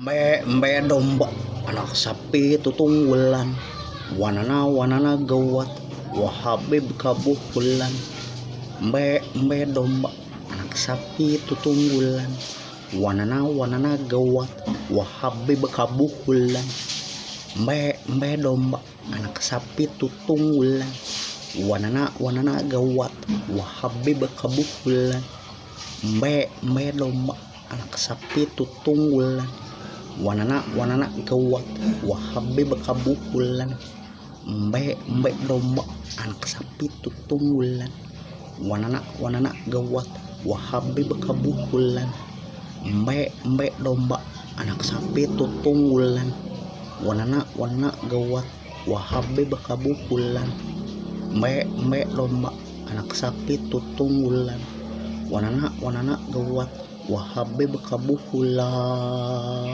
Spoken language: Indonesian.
Mbe domba, anak sapi tutunggulan, wanana gawat, wahabib kabuhulan. Mbe domba, anak sapi tutunggulan, wanana gawat, wahabib kabuhulan. Mbe domba, anak sapi tutunggulan, wanana gawat, wahabib kabuhulan. Mbe domba, anak sapi tutunggulan, wanana gawat, wahabib kabuhulan. Mbe domba, anak sapi tutunggulan, wanana gawat, wahabib kabuhulan. Mbe domba, anak sapi tutunggulan, wanana gawat, wahabib kabuhulan. Mbe domba, anak sapi tutunggulan, wanana gawat, wahabib kabuhulan.